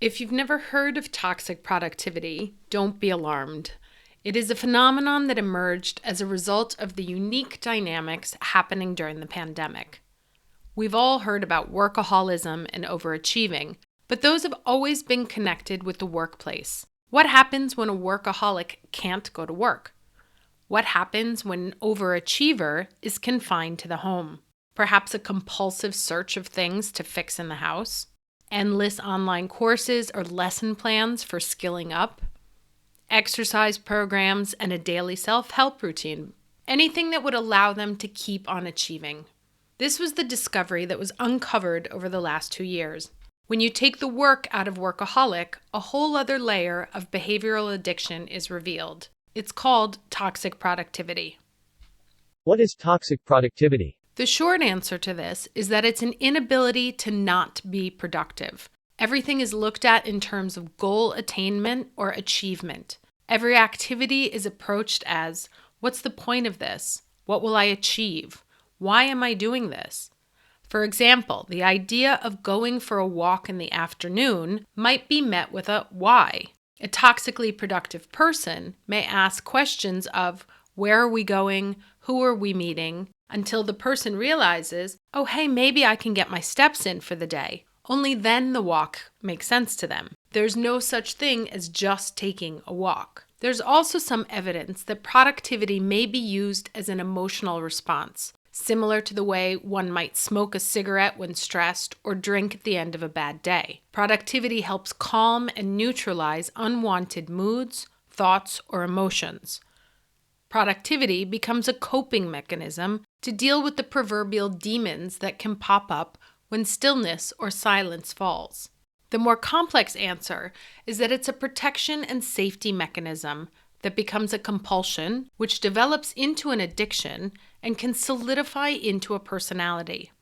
If you've never heard of toxic productivity, don't be alarmed. It is a phenomenon that emerged as a result of the unique dynamics happening during the pandemic. We've all heard about workaholism and overachieving, but those have always been connected with the workplace. What happens when a workaholic can't go to work? What happens when an overachiever is confined to the home? Perhaps a compulsive search of things to fix in the house? Endless online courses or lesson plans for skilling up? Exercise programs and a daily self-help routine? Anything that would allow them to keep on achieving. This was the discovery that was uncovered over the last 2 years. When you take the work out of workaholic, a whole other layer of behavioral addiction is revealed. It's called toxic productivity. What is toxic productivity? The short answer to this is that it's an inability to not be productive. Everything is looked at in terms of goal attainment or achievement. Every activity is approached as, what's the point of this? What will I achieve? Why am I doing this? For example, the idea of going for a walk in the afternoon might be met with a why. A toxically productive person may ask questions of, where are we going? Who are we meeting? Until the person realizes, oh, hey, maybe I can get my steps in for the day. Only then the walk makes sense to them. There's no such thing as just taking a walk. There's also some evidence that productivity may be used as an emotional response, similar to the way one might smoke a cigarette when stressed or drink at the end of a bad day. Productivity helps calm and neutralize unwanted moods, thoughts, or emotions. Productivity becomes a coping mechanism to deal with the proverbial demons that can pop up when stillness or silence falls. The more complex answer is that it's a protection and safety mechanism that becomes a compulsion, which develops into an addiction and can solidify into a personality.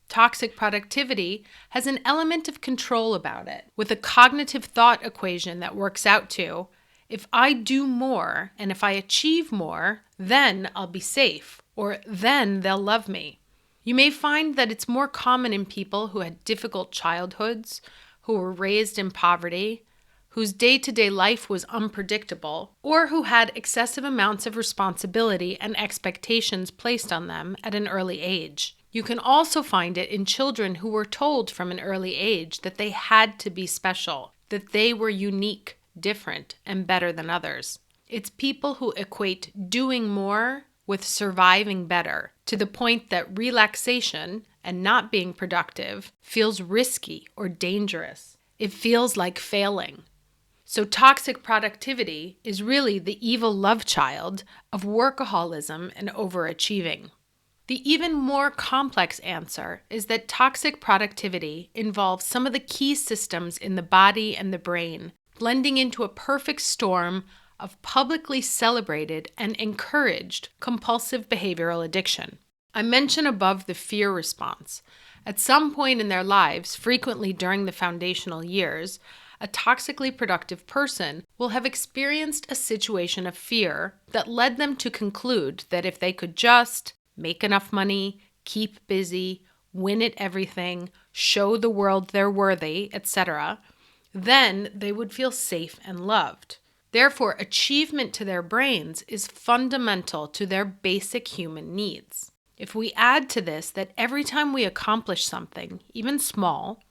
Toxic productivity has an element of control about it, with a cognitive thought equation that works out to, if I do more and if I achieve more, then I'll be safe, or then they'll love me. You may find that it's more common in people who had difficult childhoods, who were raised in poverty, whose day-to-day life was unpredictable, or who had excessive amounts of responsibility and expectations placed on them at an early age. You can also find it in children who were told from an early age that they had to be special, that they were unique, different, and better than others. It's people who equate doing more with surviving better, to the point that relaxation and not being productive feels risky or dangerous. It feels like failing. So toxic productivity is really the evil love child of workaholism and overachieving. The even more complex answer is that toxic productivity involves some of the key systems in the body and the brain, blending into a perfect storm of publicly celebrated and encouraged compulsive behavioral addiction. I mentioned above the fear response. At some point in their lives, frequently during the foundational years, a toxically productive person will have experienced a situation of fear that led them to conclude that if they could just make enough money, keep busy, win at everything, show the world they're worthy, etc., then they would feel safe and loved. Therefore, achievement to their brains is fundamental to their basic human needs. If we add to this that every time we accomplish something, even small,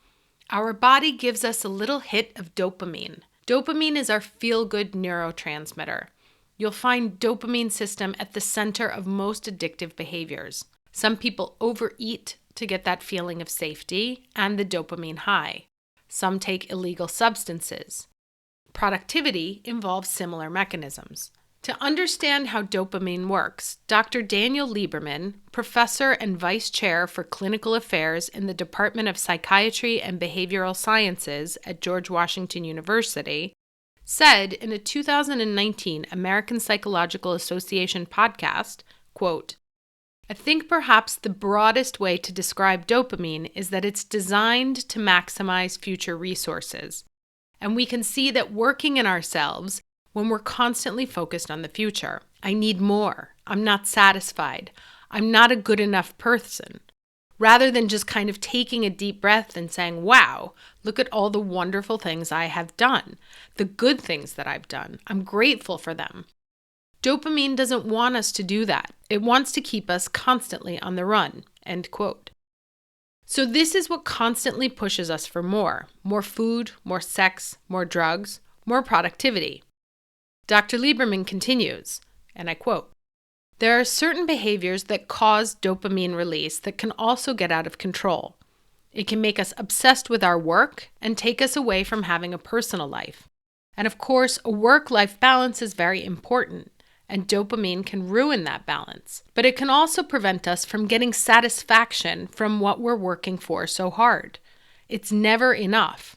our body gives us a little hit of dopamine. Dopamine is our feel-good neurotransmitter. You'll find dopamine system at the center of most addictive behaviors. Some people overeat to get that feeling of safety and the dopamine high. Some take illegal substances. Productivity involves similar mechanisms. To understand how dopamine works, Dr. Daniel Lieberman, professor and vice chair for clinical affairs in the Department of Psychiatry and Behavioral Sciences at George Washington University, said in a 2019 American Psychological Association podcast, quote, I think perhaps the broadest way to describe dopamine is that it's designed to maximize future resources. And we can see that working in ourselves when we're constantly focused on the future. I need more. I'm not satisfied. I'm not a good enough person. rather than just kind of taking a deep breath and saying, wow, look at all the wonderful things I have done, the good things that I've done. I'm grateful for them. Dopamine doesn't want us to do that. It wants to keep us constantly on the run, end quote. So this is what constantly pushes us for more food, more sex, more drugs, more productivity. Dr. Lieberman continues, and I quote, "There are certain behaviors that cause dopamine release that can also get out of control. It can make us obsessed with our work and take us away from having a personal life. And of course, a work-life balance is very important, and dopamine can ruin that balance. But it can also prevent us from getting satisfaction from what we're working for so hard. It's never enough.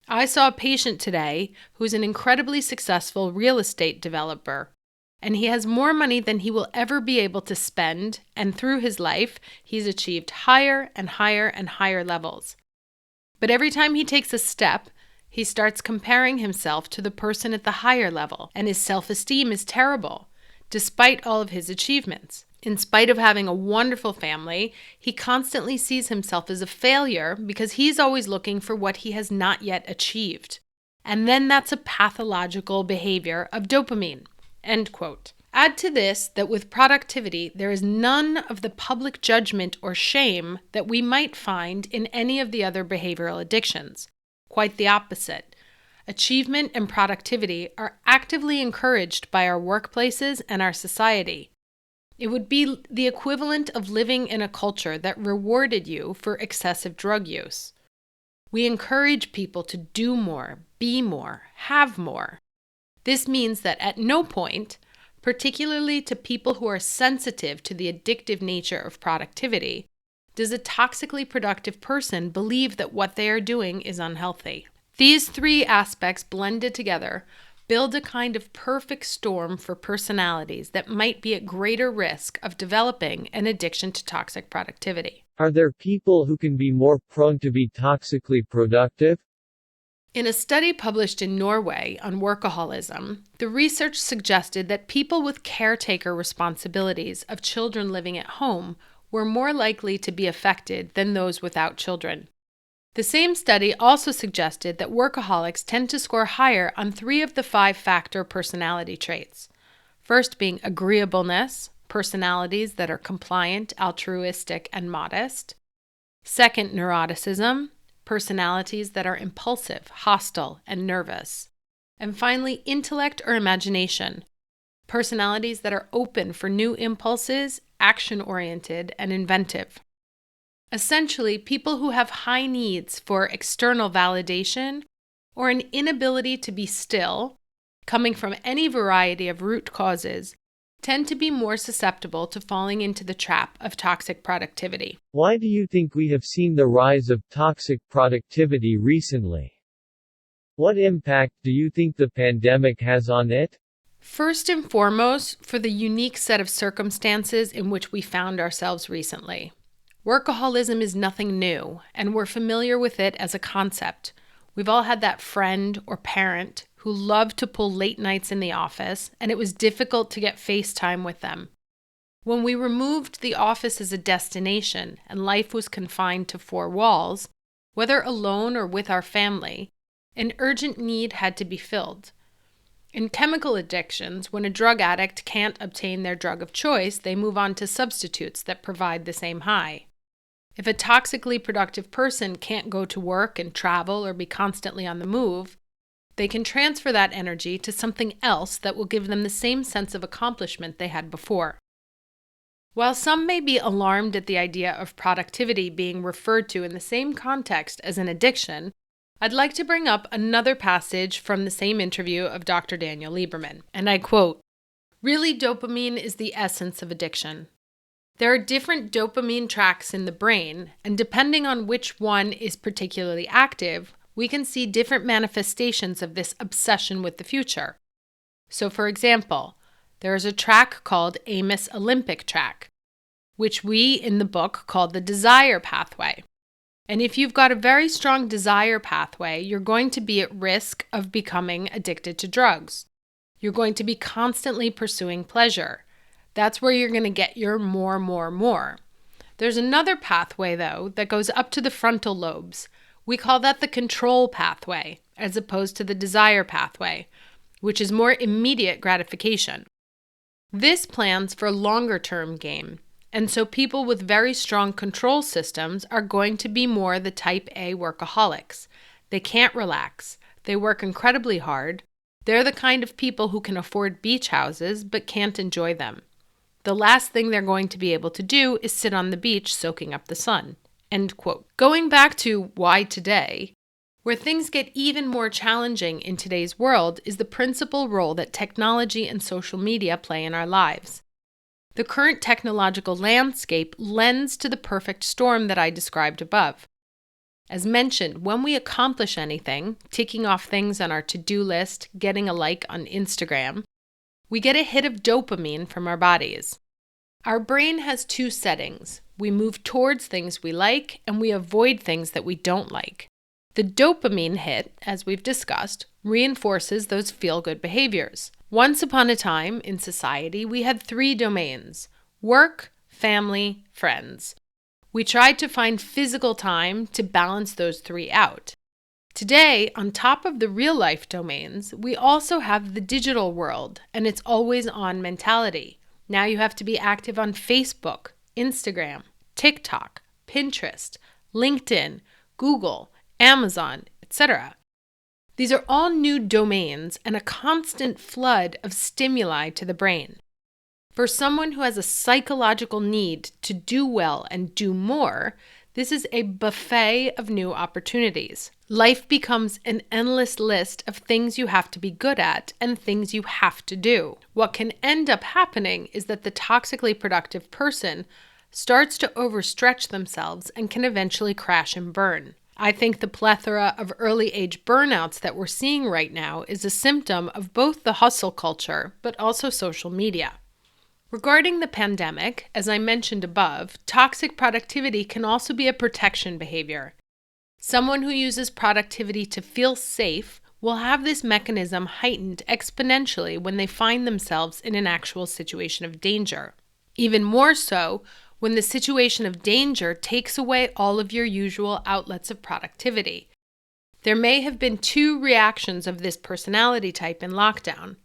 I saw a patient today who's an incredibly successful real estate developer, and he has more money than he will ever be able to spend, and through his life, he's achieved higher and higher and higher levels. But every time he takes a step, he starts comparing himself to the person at the higher level, and his self-esteem is terrible, despite all of his achievements. In spite of having a wonderful family, he constantly sees himself as a failure because he's always looking for what he has not yet achieved. And then that's a pathological behavior of dopamine." End quote. Add to this that with productivity, there is none of the public judgment or shame that we might find in any of the other behavioral addictions. Quite the opposite. Achievement and productivity are actively encouraged by our workplaces and our society. It would be the equivalent of living in a culture that rewarded you for excessive drug use. We encourage people to do more, be more, have more. This means that at no point, particularly to people who are sensitive to the addictive nature of productivity, does a toxically productive person believe that what they are doing is unhealthy. These three aspects blended together build a kind of perfect storm for personalities that might be at greater risk of developing an addiction to toxic productivity. Are there people who can be more prone to be toxically productive? In a study published in Norway on workaholism, the research suggested that people with caretaker responsibilities of children living at home were more likely to be affected than those without children. The same study also suggested that workaholics tend to score higher on 3 of the 5-factor personality traits. First being agreeableness, personalities that are compliant, altruistic, and modest. Second, neuroticism, personalities that are impulsive, hostile, and nervous. And finally, intellect or imagination, personalities that are open for new impulses, action-oriented, and inventive. Essentially, people who have high needs for external validation or an inability to be still, coming from any variety of root causes, tend to be more susceptible to falling into the trap of toxic productivity. Why do you think we have seen the rise of toxic productivity recently? What impact do you think the pandemic has on it? First and foremost, for the unique set of circumstances in which we found ourselves recently. Workaholism is nothing new, and we're familiar with it as a concept. We've all had that friend or parent who loved to pull late nights in the office, and it was difficult to get FaceTime with them. When we removed the office as a destination and life was confined to 4 walls, whether alone or with our family, an urgent need had to be filled. In chemical addictions, when a drug addict can't obtain their drug of choice, they move on to substitutes that provide the same high. If a toxically productive person can't go to work and travel or be constantly on the move, they can transfer that energy to something else that will give them the same sense of accomplishment they had before. While some may be alarmed at the idea of productivity being referred to in the same context as an addiction, I'd like to bring up another passage from the same interview of Dr. Daniel Lieberman, and I quote, "Really, dopamine is the essence of addiction. There are different dopamine tracks in the brain, and depending on which one is particularly active, we can see different manifestations of this obsession with the future. So, for example, there is a track called Amos Olympic track, which we in the book call the desire pathway. And if you've got a very strong desire pathway, you're going to be at risk of becoming addicted to drugs. You're going to be constantly pursuing pleasure. That's where you're going to get your more. There's another pathway, though, that goes up to the frontal lobes. We call that the control pathway, as opposed to the desire pathway, which is more immediate gratification. This plans for longer-term gain, and so people with very strong control systems are going to be more the type A workaholics. They can't relax. They work incredibly hard. They're the kind of people who can afford beach houses but can't enjoy them. The last thing they're going to be able to do is sit on the beach soaking up the sun." End quote. Going back to why today, where things get even more challenging in today's world is the principal role that technology and social media play in our lives. The current technological landscape lends to the perfect storm that I described above. As mentioned, when we accomplish anything, ticking off things on our to-do list, getting a like on Instagram, we get a hit of dopamine from our bodies. Our brain has two settings. We move towards things we like, and we avoid things that we don't like. The dopamine hit, as we've discussed, reinforces those feel-good behaviors. Once upon a time in society, we had 3 domains: work, family, friends. We tried to find physical time to balance those 3 out. Today, on top of the real-life domains, we also have the digital world and its always-on mentality. Now you have to be active on Facebook, Instagram, TikTok, Pinterest, LinkedIn, Google, Amazon, etc. These are all new domains and a constant flood of stimuli to the brain. For someone who has a psychological need to do well and do more, this is a buffet of new opportunities. Life becomes an endless list of things you have to be good at and things you have to do. What can end up happening is that the toxically productive person starts to overstretch themselves and can eventually crash and burn. I think the plethora of early age burnouts that we're seeing right now is a symptom of both the hustle culture, but also social media. Regarding the pandemic, as I mentioned above, toxic productivity can also be a protection behavior. Someone who uses productivity to feel safe will have this mechanism heightened exponentially when they find themselves in an actual situation of danger. Even more so when the situation of danger takes away all of your usual outlets of productivity. There may have been 2 reactions of this personality type in lockdown.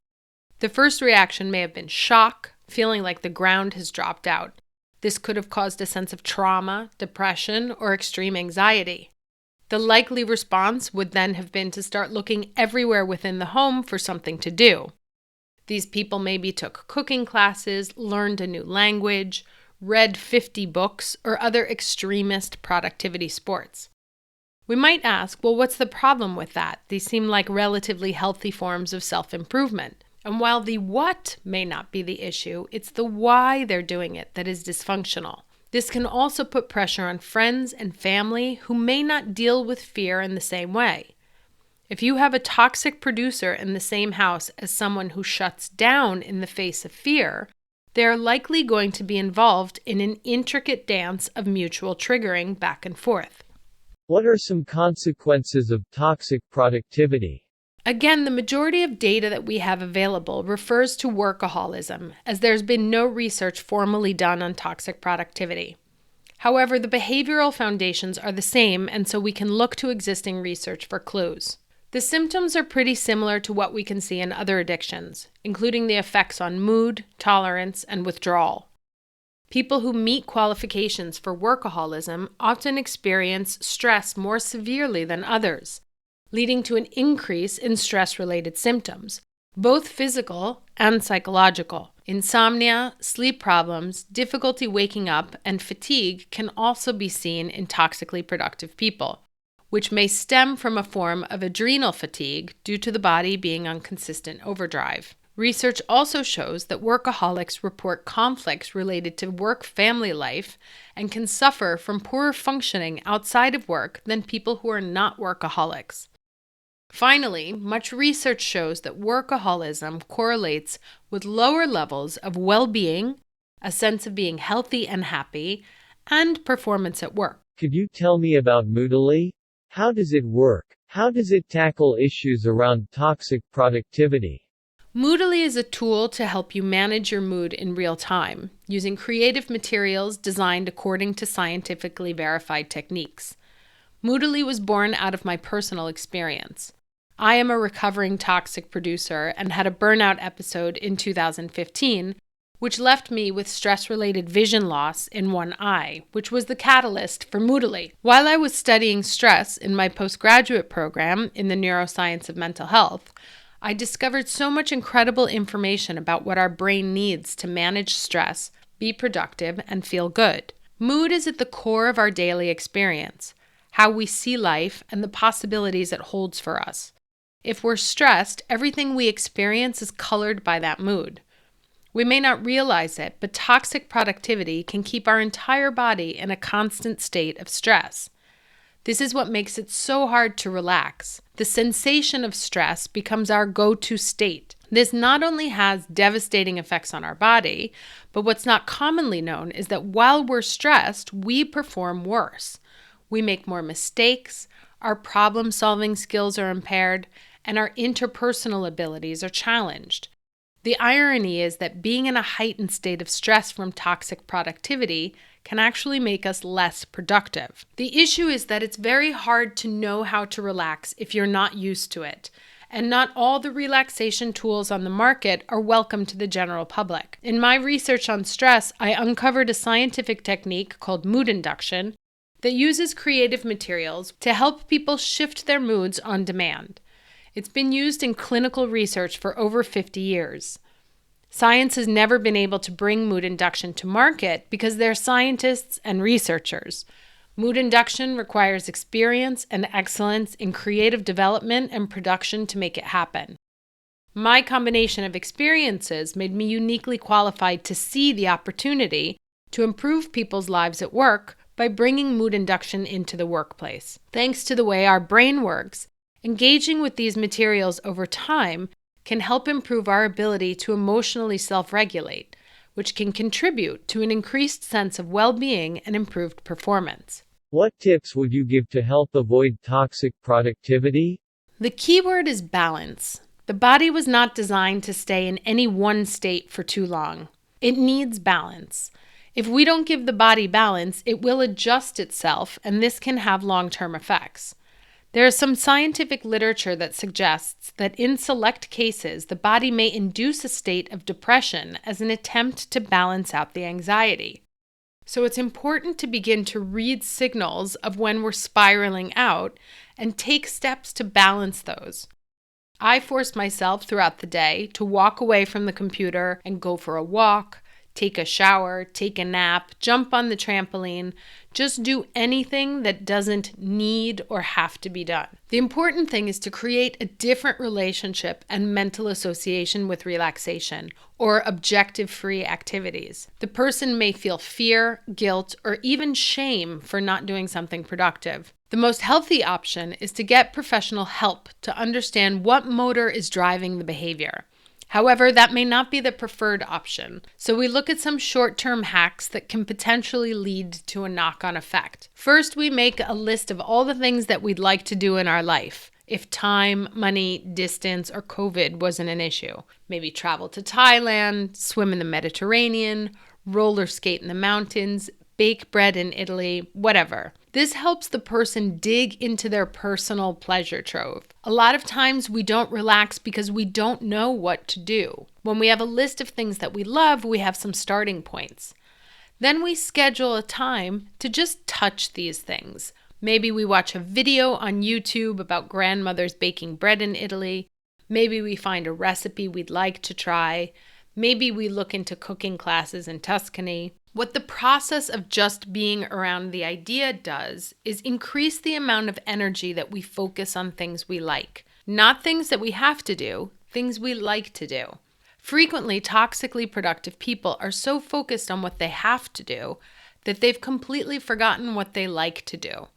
The first reaction may have been shock, feeling like the ground has dropped out. This could have caused a sense of trauma, depression, or extreme anxiety. The likely response would then have been to start looking everywhere within the home for something to do. These people maybe took cooking classes, learned a new language, read 50 books, or other extremist productivity sports. We might ask, well, what's the problem with that? These seem like relatively healthy forms of self-improvement. And while the what may not be the issue, it's the why they're doing it that is dysfunctional. This can also put pressure on friends and family who may not deal with fear in the same way. If you have a toxic producer in the same house as someone who shuts down in the face of fear, they are likely going to be involved in an intricate dance of mutual triggering back and forth. What are some consequences of toxic productivity? Again, the majority of data that we have available refers to workaholism, as there's been no research formally done on toxic productivity. However, the behavioral foundations are the same, and so we can look to existing research for clues. The symptoms are pretty similar to what we can see in other addictions, including the effects on mood, tolerance, and withdrawal. People who meet qualifications for workaholism often experience stress more severely than others, leading to an increase in stress-related symptoms, both physical and psychological. Insomnia, sleep problems, difficulty waking up, and fatigue can also be seen in toxically productive people, which may stem from a form of adrenal fatigue due to the body being on consistent overdrive. Research also shows that workaholics report conflicts related to work-family life and can suffer from poorer functioning outside of work than people who are not workaholics. Finally, much research shows that workaholism correlates with lower levels of well-being, a sense of being healthy and happy, and performance at work. Could you tell me about Moodily? How does it work? How does it tackle issues around toxic productivity? Moodily is a tool to help you manage your mood in real time, using creative materials designed according to scientifically verified techniques. Moodily was born out of my personal experience. I am a recovering toxic producer and had a burnout episode in 2015, which left me with stress-related vision loss in one eye, which was the catalyst for Moodily. While I was studying stress in my postgraduate program in the neuroscience of mental health, I discovered so much incredible information about what our brain needs to manage stress, be productive, and feel good. Mood is at the core of our daily experience, how we see life, and the possibilities it holds for us. If we're stressed, everything we experience is colored by that mood. We may not realize it, but toxic productivity can keep our entire body in a constant state of stress. This is what makes it so hard to relax. The sensation of stress becomes our go-to state. This not only has devastating effects on our body, but what's not commonly known is that while we're stressed, we perform worse. We make more mistakes, our problem-solving skills are impaired, and our interpersonal abilities are challenged. The irony is that being in a heightened state of stress from toxic productivity can actually make us less productive. The issue is that it's very hard to know how to relax if you're not used to it, and not all the relaxation tools on the market are welcome to the general public. In my research on stress, I uncovered a scientific technique called mood induction that uses creative materials to help people shift their moods on demand. It's been used in clinical research for over 50 years. Science has never been able to bring mood induction to market because they're scientists and researchers. Mood induction requires experience and excellence in creative development and production to make it happen. My combination of experiences made me uniquely qualified to see the opportunity to improve people's lives at work by bringing mood induction into the workplace. Thanks to the way our brain works, engaging with these materials over time can help improve our ability to emotionally self-regulate, which can contribute to an increased sense of well-being and improved performance. What tips would you give to help avoid toxic productivity? The key word is balance. The body was not designed to stay in any one state for too long. It needs balance. If we don't give the body balance, it will adjust itself, and this can have long-term effects. There is some scientific literature that suggests that in select cases, the body may induce a state of depression as an attempt to balance out the anxiety. So it's important to begin to read signals of when we're spiraling out and take steps to balance those. I forced myself throughout the day to walk away from the computer and go for a walk, take a shower, take a nap, jump on the trampoline, just do anything that doesn't need or have to be done. The important thing is to create a different relationship and mental association with relaxation or objective-free activities. The person may feel fear, guilt, or even shame for not doing something productive. The most healthy option is to get professional help to understand what motor is driving the behavior. However, that may not be the preferred option, so we look at some short-term hacks that can potentially lead to a knock-on effect. First, we make a list of all the things that we'd like to do in our life, if time, money, distance, or COVID wasn't an issue. Maybe travel to Thailand, swim in the Mediterranean, roller skate in the mountains, bake bread in Italy, whatever. This helps the person dig into their personal pleasure trove. A lot of times we don't relax because we don't know what to do. When we have a list of things that we love, we have some starting points. Then we schedule a time to just touch these things. Maybe we watch a video on YouTube about grandmothers baking bread in Italy. Maybe we find a recipe we'd like to try. Maybe we look into cooking classes in Tuscany. What the process of just being around the idea does is increase the amount of energy that we focus on things we like. Not things that we have to do, things we like to do. Frequently, toxically productive people are so focused on what they have to do that they've completely forgotten what they like to do.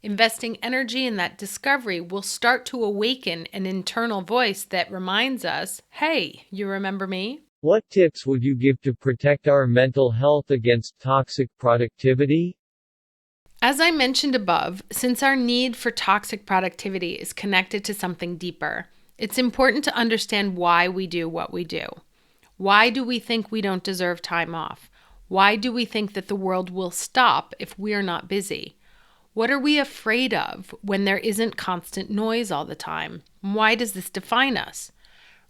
Investing energy in that discovery will start to awaken an internal voice that reminds us, hey, you remember me? What tips would you give to protect our mental health against toxic productivity? As I mentioned above, since our need for toxic productivity is connected to something deeper, It's important to understand why we do what we do. Why do we think we don't deserve time off? Why do we think that the world will stop if we're not busy? What are we afraid of when there isn't constant noise all the time? Why does this define us?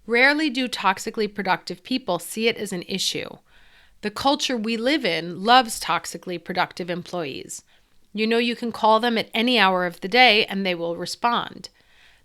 Rarely do toxically productive people see it as an issue. The culture we live in loves toxically productive employees. You can call them at any hour of the day and they will respond.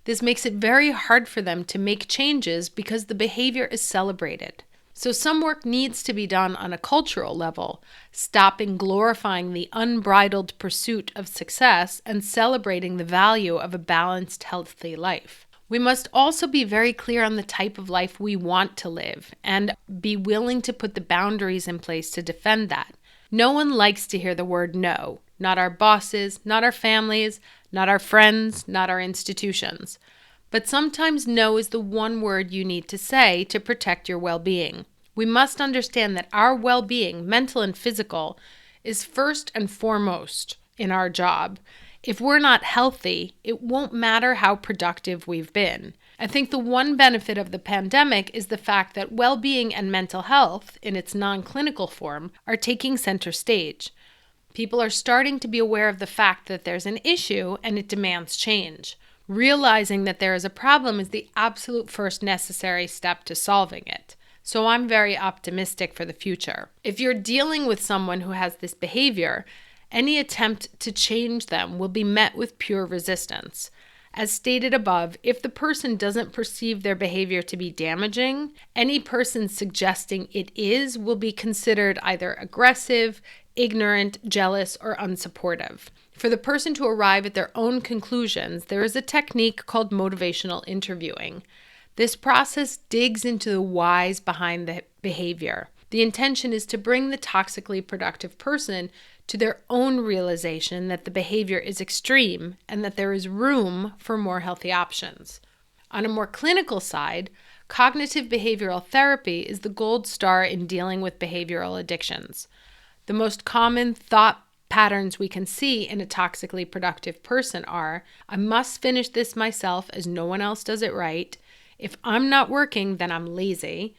This makes it very hard for them to make changes because the behavior is celebrated. So some work needs to be done on a cultural level, stopping glorifying the unbridled pursuit of success and celebrating the value of a balanced, healthy life. We must also be very clear on the type of life we want to live and be willing to put the boundaries in place to defend that. No one likes to hear the word no, not our bosses, not our families, not our friends, not our institutions. But sometimes no is the one word you need to say to protect your well-being. We must understand that our well-being, mental and physical, is first and foremost in our job. If we're not healthy, it won't matter how productive we've been. I think the one benefit of the pandemic is the fact that well-being and mental health, in its non-clinical form, are taking center stage. People are starting to be aware of the fact that there's an issue and it demands change. Realizing that there is a problem is the absolute first necessary step to solving it. So I'm very optimistic for the future. If you're dealing with someone who has this behavior, any attempt to change them will be met with pure resistance. As stated above, if the person doesn't perceive their behavior to be damaging, any person suggesting it is will be considered either aggressive, ignorant, jealous, or unsupportive. For the person to arrive at their own conclusions, there is a technique called motivational interviewing. This process digs into the whys behind the behavior. The intention is to bring the toxically productive person to their own realization that the behavior is extreme and that there is room for more healthy options. On a more clinical side, cognitive behavioral therapy is the gold star in dealing with behavioral addictions. The most common thought patterns we can see in a toxically productive person are, I must finish this myself as no one else does it right. If I'm not working, then I'm lazy.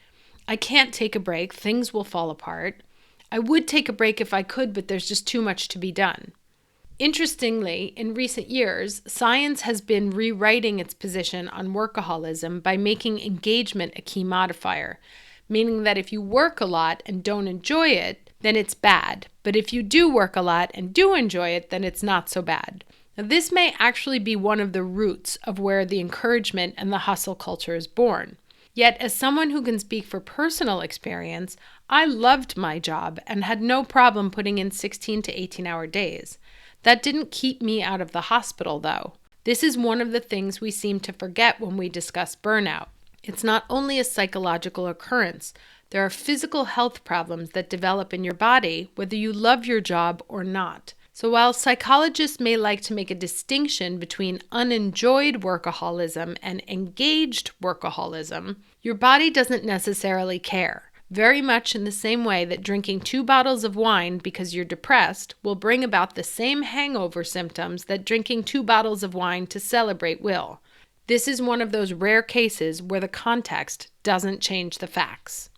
I can't take a break. Things will fall apart. I would take a break if I could, but there's just too much to be done. Interestingly, in recent years, science has been rewriting its position on workaholism by making engagement a key modifier, meaning that if you work a lot and don't enjoy it, then it's bad. But if you do work a lot and do enjoy it, then it's not so bad. Now, this may actually be one of the roots of where the encouragement and the hustle culture is born. Yet, as someone who can speak for personal experience, I loved my job and had no problem putting in 16 to 18-hour days. That didn't keep me out of the hospital, though. This is one of the things we seem to forget when we discuss burnout. It's not only a psychological occurrence. There are physical health problems that develop in your body, whether you love your job or not. So while psychologists may like to make a distinction between unenjoyed workaholism and engaged workaholism, your body doesn't necessarily care. Very much in the same way that drinking 2 bottles of wine because you're depressed will bring about the same hangover symptoms that drinking 2 bottles of wine to celebrate will. This is one of those rare cases where the context doesn't change the facts.